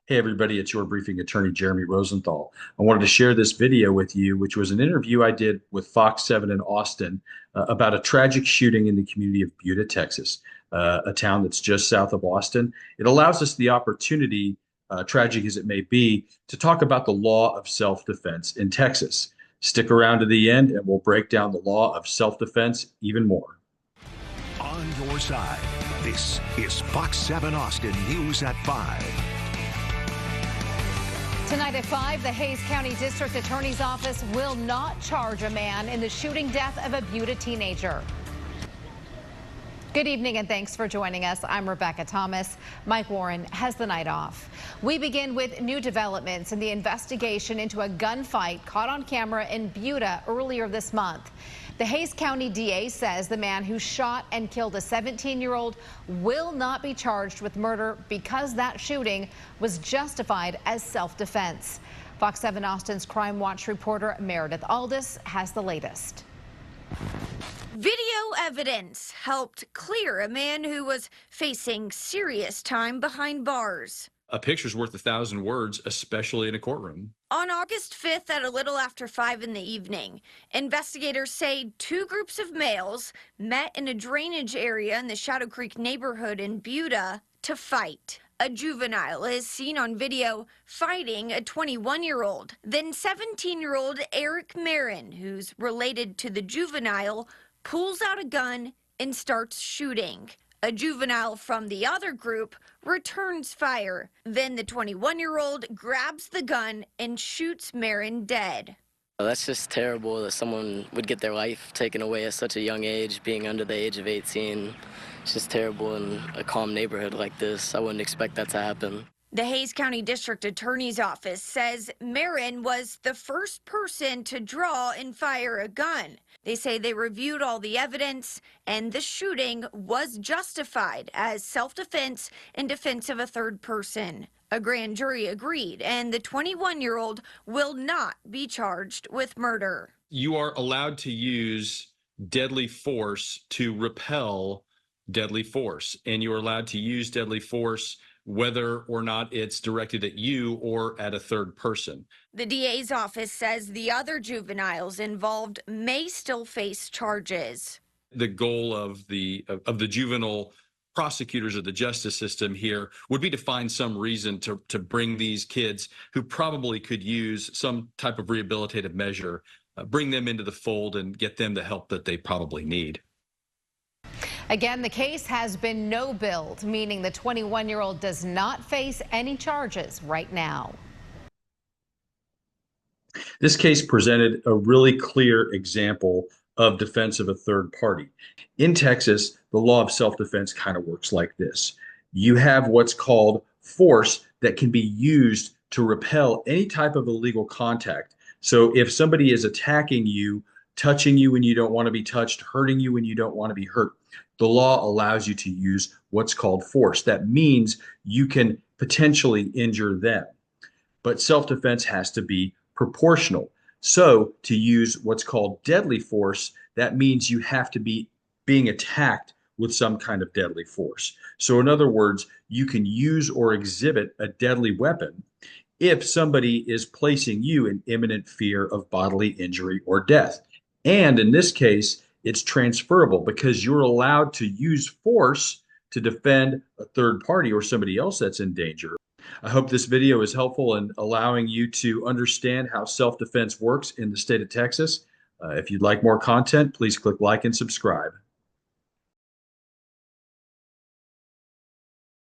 Hey everybody, it's your briefing attorney, Jeremy Rosenthal. I wanted to share this video with you, which was an interview I did with Fox 7 in Austin about a tragic shooting in the community of Buda, Texas, a town that's just south of Austin. It allows us the opportunity, tragic as it may be, to talk about the law of self-defense in Texas. Stick around to the end and we'll break down the law of self-defense even more. On your side, this is Fox 7 Austin News at 5. Tonight at 5, the Hays County District Attorney's Office will not charge a man in the shooting death of a Buda teenager. Good evening and thanks for joining us. I'm Rebecca Thomas. Mike Warren has the night off. We begin with new developments in the investigation into a gunfight caught on camera in Buda earlier this month. The Hays County DA says the man who shot and killed a 17-year-old will not be charged with murder because that shooting was justified as self-defense. Fox 7 Austin's Crime Watch reporter Meredith Aldis has the latest. Video evidence helped clear a man who was facing serious time behind bars. A picture's worth 1,000 words, especially in a courtroom. On August 5th at a little after 5 in the evening, investigators say two groups of males met in a drainage area in the Shadow Creek neighborhood in Buda to fight. A juvenile is seen on video fighting a 21-year-old. Then 17-year-old Eric Marin, who's related to the juvenile, pulls out a gun and starts shooting. A juvenile from the other group returns fire. Then the 21-year-old grabs the gun and shoots Marin dead. That's just terrible that someone would get their life taken away at such a young age, being under the age of 18. It's just terrible in a calm neighborhood like this. I wouldn't expect that to happen. The Hays County District Attorney's Office says Marin was the first person to draw and fire a gun. They say they reviewed all the evidence and the shooting was justified as self-defense in defense of a third person. A grand jury agreed, and the 21-year-old will not be charged with murder. You are allowed to use deadly force to repel deadly force, and you are allowed to use deadly force whether or not it's directed at you or at a third person. The DA's office says the other juveniles involved may still face charges. The goal of the juvenile prosecutors of the justice system here would be to find some reason to bring these kids who probably could use some type of rehabilitative measure, bring them into the fold and get them the help that they probably need. Again, the case has been no-billed, meaning the 21-year-old does not face any charges right now. This case presented a really clear example of defense of a third party. In Texas, the law of self-defense kind of works like this. You have what's called force that can be used to repel any type of illegal contact. So if somebody is attacking you, touching you when you don't want to be touched, hurting you when you don't want to be hurt, the law allows you to use what's called force. That means you can potentially injure them. But self-defense has to be proportional. So to use what's called deadly force, that means you have to be being attacked with some kind of deadly force. So in other words, you can use or exhibit a deadly weapon if somebody is placing you in imminent fear of bodily injury or death. And in this case, it's transferable because you're allowed to use force to defend a third party or somebody else that's in danger. I hope this video is helpful in allowing you to understand how self-defense works in the state of Texas. If you'd like more content, please click like and subscribe.